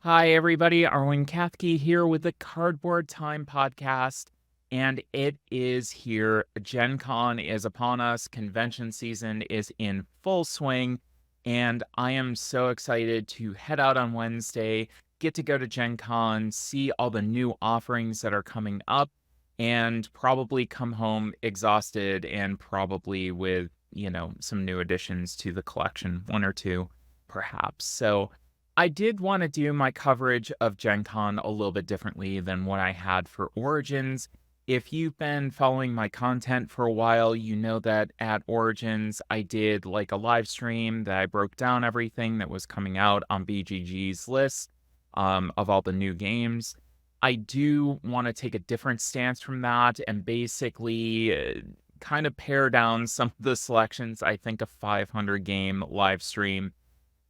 Hi, everybody. Arwen here with the Cardboard Time podcast, and it is here. Gen Con is upon us. Convention season is in full swing, and I am so excited to head out on Wednesday, get to go to Gen Con, see all the new offerings that are coming up, and probably come home exhausted and probably with, some new additions to the collection, one or two, perhaps. So, I did want to do my coverage of Gen Con a little bit differently than what I had for Origins. If you've been following my content for a while, you know that at Origins, I did like a live stream that I broke down everything that was coming out on BGG's list of all the new games. I do want to take a different stance from that and basically kind of pare down some of the selections. I think a 500 game live stream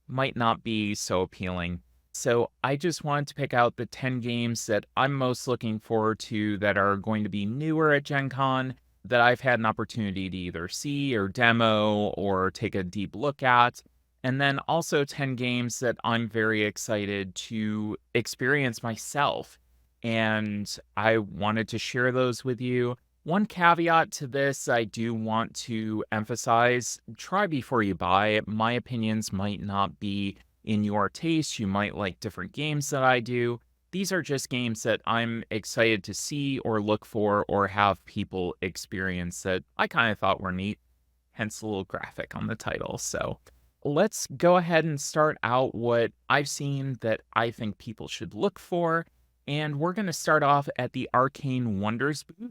might not be so appealing. So I just wanted to pick out the 10 games that I'm most looking forward to that are going to be newer at Gen Con that I've had an opportunity to either see or demo or take a deep look at. And then also 10 games that I'm very excited to experience myself. And I wanted to share those with you. One caveat to this, I do want to emphasize, try before you buy. My opinions might not be in your taste. You might like different games that I do. These are just games that I'm excited to see or look for or have people experience that I kind of thought were neat, hence the little graphic on the title. So let's go ahead and start out what I've seen that I think people should look for. And we're going to start off at the Arcane Wonders booth.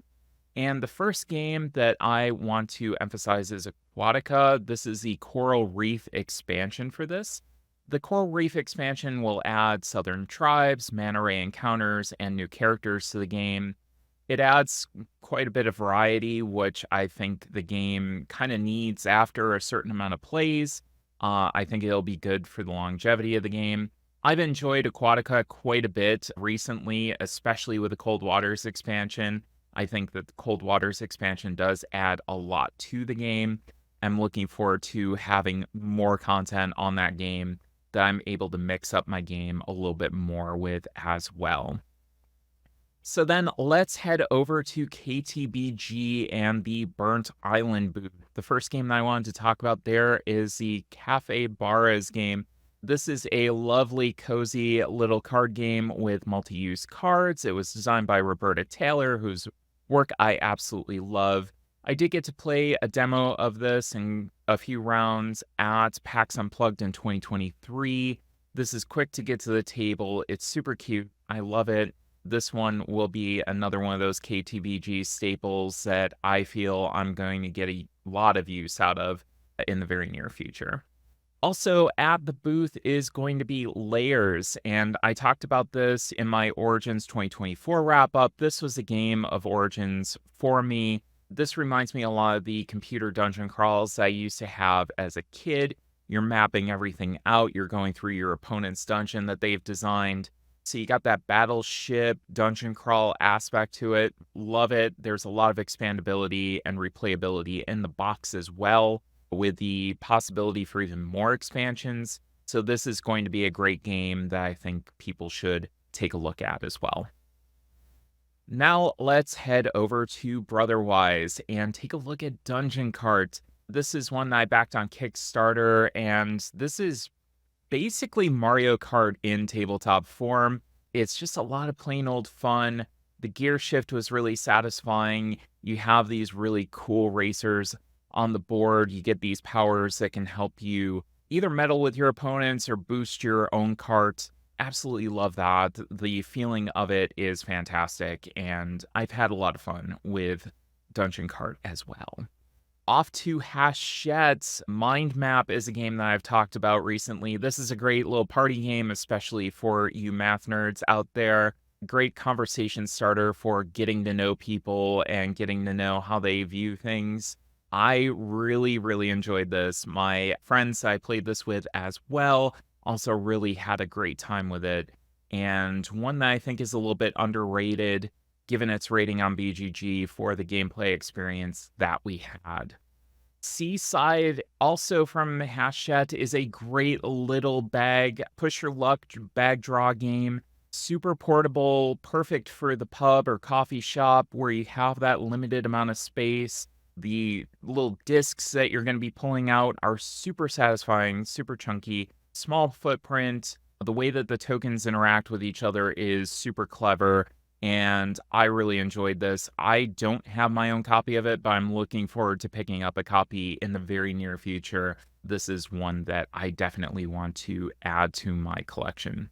And the first game that I want to emphasize is Aquatica. This is the Coral Reef expansion for this. The Coral Reef expansion will add Southern tribes, mana ray encounters, and new characters to the game. It adds quite a bit of variety, which I think the game kind of needs after a certain amount of plays. I think it'll be good for the longevity of the game. I've enjoyed Aquatica quite a bit recently, especially with the Cold Waters expansion. I think that the Cold Waters expansion does add a lot to the game. I'm looking forward to having more content on that game that I'm able to mix up my game a little bit more with as well. So then let's head over to ktbg and the Burnt Island booth. The first game that I wanted to talk about there is the Cafe Barras game. This is a lovely, cozy little card game with multi-use cards. It was designed by Roberta Taylor, whose work I absolutely love. I did get to play a demo of this in a few rounds at PAX Unplugged in 2023. This is quick to get to the table. It's super cute. I love it. This one will be another one of those ktbg staples that I feel I'm going to get a lot of use out of in the very near future. Also at the booth is going to be Layers, and I talked about this in my Origins 2024 wrap-up. This was a game of Origins for me. This reminds me a lot of the computer dungeon crawls I used to have as a kid. You're mapping everything out. You're going through your opponent's dungeon that they've designed. So you got that battleship dungeon crawl aspect to it. Love it. There's a lot of expandability and replayability in the box as well, with the possibility for even more expansions. So this is going to be a great game that I think people should take a look at as well. Now let's head over to Brotherwise and take a look at Dungeon Cart. This is one that I backed on Kickstarter, and this is basically Mario Kart in tabletop form. It's just a lot of plain old fun. The gear shift was really satisfying. You have these really cool racers on the board. You get these powers that can help you either meddle with your opponents or boost your own cart. Absolutely love that. The feeling of it is fantastic, and I've had a lot of fun with Dungeon Cart as well. Off to Hachette. Mind Map is a game that I've talked about recently. This is a great little party game, especially for you math nerds out there. Great conversation starter for getting to know people and getting to know how they view things. I really, really enjoyed this. My friends I played this with as well also really had a great time with it. And one that I think is a little bit underrated given its rating on BGG for the gameplay experience that we had. Seaside, also from Hachette, is a great little bag, push your luck bag draw game. Super portable, perfect for the pub or coffee shop where you have that limited amount of space. The little discs that you're going to be pulling out are super satisfying, super chunky, small footprint. The way that the tokens interact with each other is super clever, and I really enjoyed this. I don't have my own copy of it, but I'm looking forward to picking up a copy in the very near future. This is one that I definitely want to add to my collection.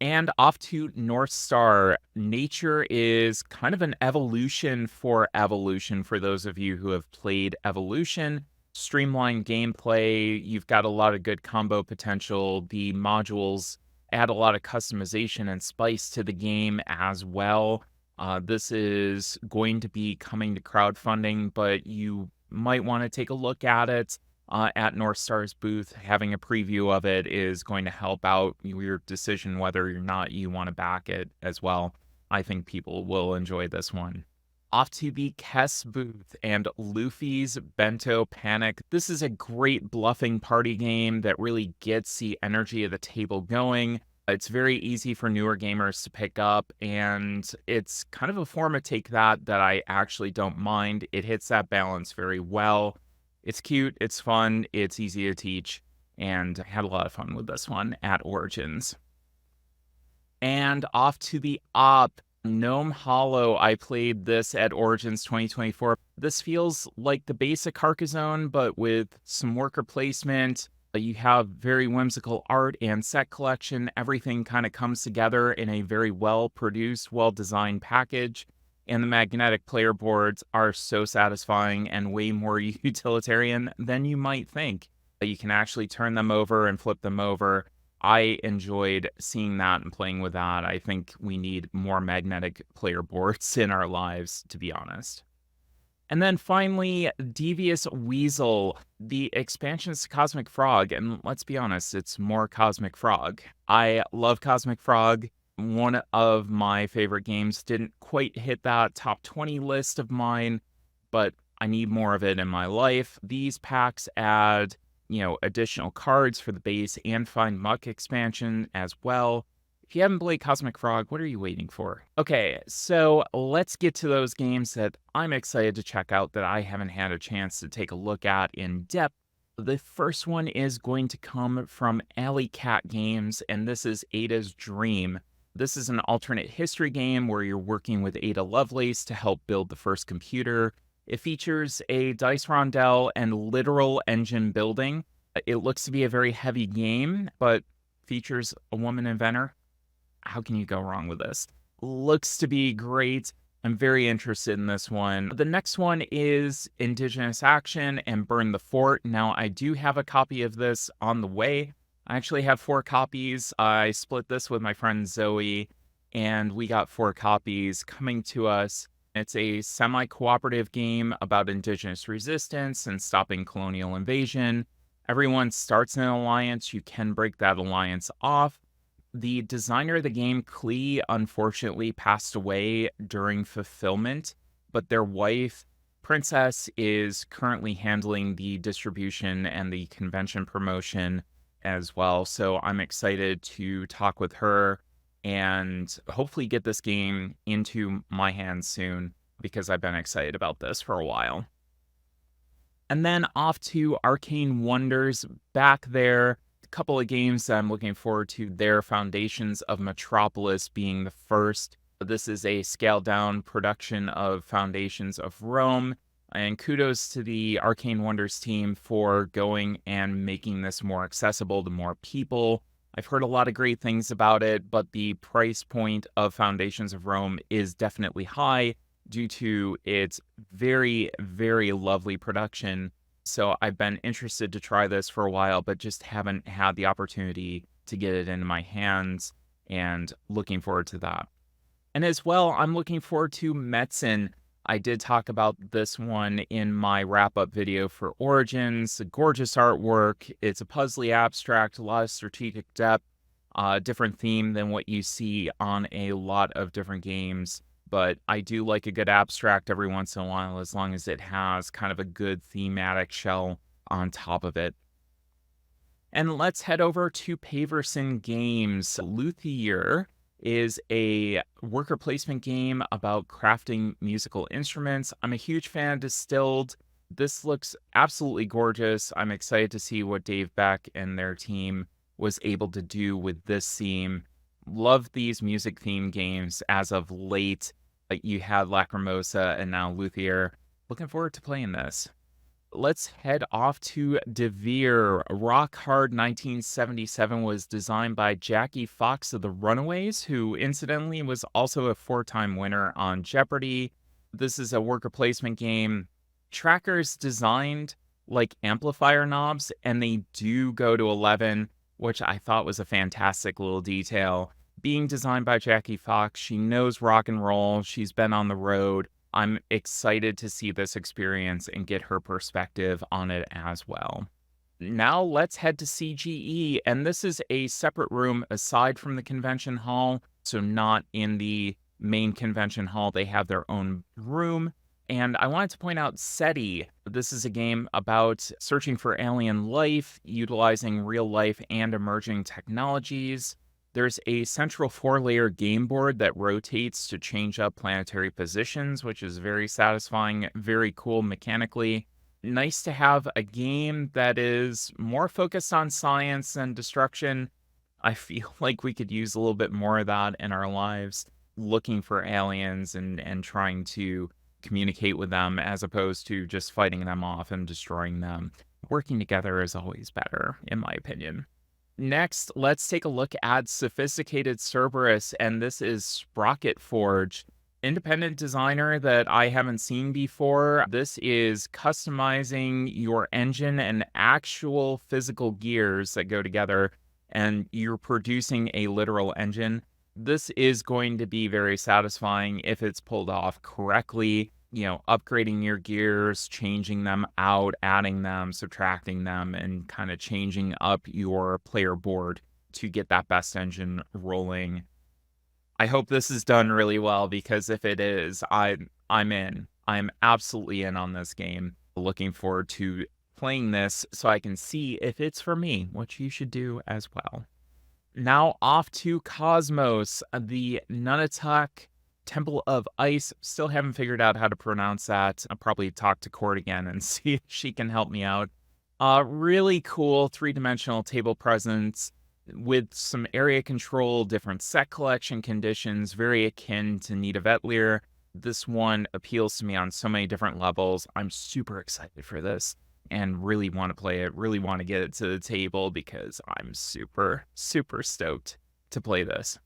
And off to North Star. Nature is kind of an evolution for Evolution for those of you who have played Evolution. Streamlined gameplay, you've got a lot of good combo potential. The modules add a lot of customization and spice to the game as well. This is going to be coming to crowdfunding, but you might want to take a look at it. At North Star's booth. Having a preview of it is going to help out your decision whether or not you want to back it as well. I think people will enjoy this one. Off to the Kess booth and Luffy's Bento Panic. This is a great bluffing party game that really gets the energy of the table going. It's very easy for newer gamers to pick up, and it's kind of a form of take that I actually don't mind. It hits that balance very well. It's cute, it's fun, it's easy to teach, and I had a lot of fun with this one at Origins. And off to the Op, Gnome Holo. I played this at Origins 2024. This feels like the basic Carcassonne, but with some worker placement. You have very whimsical art and set collection. Everything kind of comes together in a very well-produced, well-designed package. And the magnetic player boards are so satisfying and way more utilitarian than you might think. You can actually turn them over and flip them over. I enjoyed seeing that and playing with that. I think we need more magnetic player boards in our lives, to be honest. And then finally, Devious Weasel, the expansions to Cosmic Frog. And let's be honest, it's more Cosmic Frog. I love Cosmic Frog. One of my favorite games. Didn't quite hit that top 20 list of mine, but I need more of it in my life. These packs add, additional cards for the base and Find Muck expansion as well. If you haven't played Cosmic Frog, what are you waiting for? Okay, so let's get to those games that I'm excited to check out that I haven't had a chance to take a look at in depth. The first one is going to come from Alley Cat Games, and this is Ahs Dream. This is an alternate history game where you're working with Ada Lovelace to help build the first computer. It features a dice rondel and literal engine building. It looks to be a very heavy game, but features a woman inventor. How can you go wrong with this? Looks to be great. I'm very interested in this one. The next one is Indigenous Action and Burn the Fort. Now, I do have a copy of this on the way. I actually have 4 copies. I split this with my friend Zoe, and we got 4 copies coming to us. It's a semi-cooperative game about Indigenous resistance and stopping colonial invasion. Everyone starts an alliance. You can break that alliance off. The designer of the game, Klee, unfortunately passed away during fulfillment, but their wife, Princess, is currently handling the distribution and the convention promotion as well. So I'm excited to talk with her and hopefully get this game into my hands soon, because I've been excited about this for a while. And then off to Arcane Wonders. Back there, a couple of games that I'm looking forward to. Their Foundations of Metropolis being the first. This is a scaled down production of Foundations of Rome. And kudos to the Arcane Wonders team for going and making this more accessible to more people. I've heard a lot of great things about it, but the price point of Foundations of Rome is definitely high due to its very, very lovely production. So I've been interested to try this for a while, but just haven't had the opportunity to get it into my hands, and looking forward to that. And as well, I'm looking forward to Metzen. I did talk about this one in my wrap-up video for Origins. Gorgeous artwork. It's a puzzly abstract, a lot of strategic depth, different theme than what you see on a lot of different games. but I do like a good abstract every once in a while, as long as it has kind of a good thematic shell on top of it. And let's head over to Paverson Games. Luthier is a worker placement game about crafting musical instruments. I'm a huge fan of Distilled. This looks absolutely gorgeous. I'm excited to see what Dave Beck and their team was able to do with this theme. Love these music theme games as of late. You had Lacrimosa and now Luthier. Looking forward to playing this. Let's head off to Devere. Rock Hard 1977 was designed by Jackie Fox of the Runaways, who incidentally was also a 4-time winner on Jeopardy! This is a worker placement game. Trackers designed like amplifier knobs, and they do go to 11, which I thought was a fantastic little detail. Being designed by Jackie Fox, she knows rock and roll. She's been on the road. I'm excited to see this experience and get her perspective on it as well. Now let's head to CGE, and this is a separate room aside from the convention hall, so not in the main convention hall. They have their own room. And I wanted to point out SETI. This is a game about searching for alien life, utilizing real life and emerging technologies. There's a central 4-layer game board that rotates to change up planetary positions, which is very satisfying, very cool mechanically. Nice to have a game that is more focused on science and destruction. I feel like we could use a little bit more of that in our lives, looking for aliens and trying to communicate with them as opposed to just fighting them off and destroying them. Working together is always better, in my opinion. Next, let's take a look at Sophisticated Cerberus, and this is Sprocket Forge. Independent designer that I haven't seen before. This is customizing your engine and actual physical gears that go together, and you're producing a literal engine. This is going to be very satisfying if it's pulled off correctly. Upgrading your gears, changing them out, adding them, subtracting them, and kind of changing up your player board to get that best engine rolling. I hope this is done really well, because if it is, I'm in. I'm absolutely in on this game. Looking forward to playing this so I can see if it's for me, which you should do as well. Now off to Cosmos, the Nunatak Temple of Ice. Still haven't figured out how to pronounce that. I'll probably talk to Court again and see if she can help me out. Really cool 3-dimensional table presence with some area control, different set collection conditions, very akin to Nita Vetlier. This one appeals to me on so many different levels. I'm super excited for this and really want to play it, really want to get it to the table, because I'm super, super stoked to play this.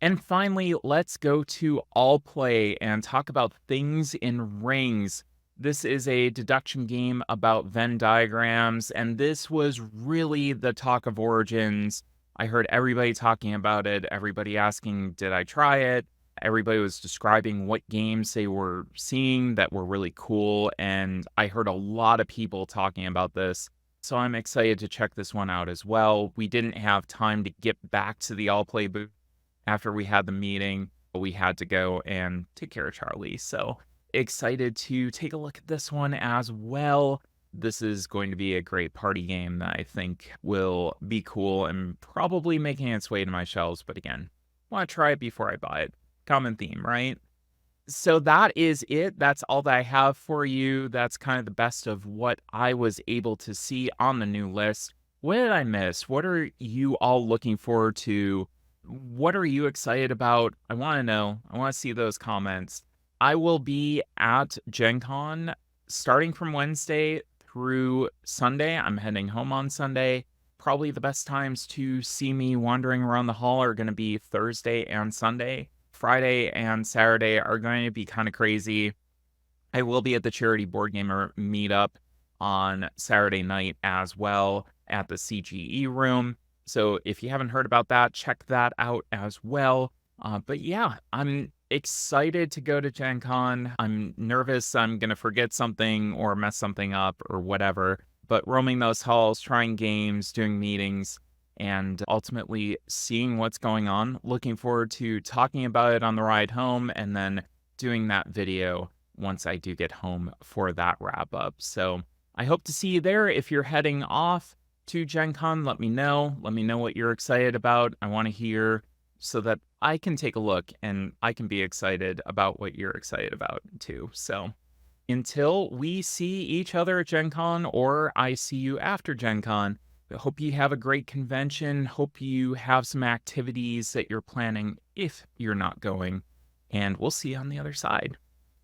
And finally, let's go to All Play and talk about Things in Rings. This is a deduction game about Venn diagrams, and this was really the talk of Origins. I heard everybody talking about it, everybody asking, did I try it? Everybody was describing what games they were seeing that were really cool, and I heard a lot of people talking about this. So I'm excited to check this one out as well. We didn't have time to get back to the All Play booth after we had the meeting. We had to go and take care of Charlie. So excited to take a look at this one as well. This is going to be a great party game that I think will be cool and probably making its way to my shelves. But again, want to try it before I buy it. Common theme, right? So that is it. That's all that I have for you. That's kind of the best of what I was able to see on the new list. What did I miss? What are you all looking forward to? What are you excited about? I want to know. I want to see those comments. I will be at Gen Con starting from Wednesday through Sunday. I'm heading home on Sunday. Probably the best times to see me wandering around the hall are going to be Thursday and Sunday. Friday and Saturday are going to be kind of crazy. I will be at the Charity Board Gamer meetup on Saturday night as well at the CGE room. So if you haven't heard about that, check that out as well. But yeah, I'm excited to go to Gen Con. I'm nervous I'm going to forget something or mess something up or whatever. But roaming those halls, trying games, doing meetings, and ultimately seeing what's going on. Looking forward to talking about it on the ride home and then doing that video once I do get home for that wrap up. So I hope to see you there. If you're heading off to Gen Con, let me know. Let me know what you're excited about. I want to hear so that I can take a look and I can be excited about what you're excited about too. So until we see each other at Gen Con or I see you after Gen Con, I hope you have a great convention. Hope you have some activities that you're planning if you're not going. And we'll see you on the other side.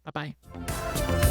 Bye-bye.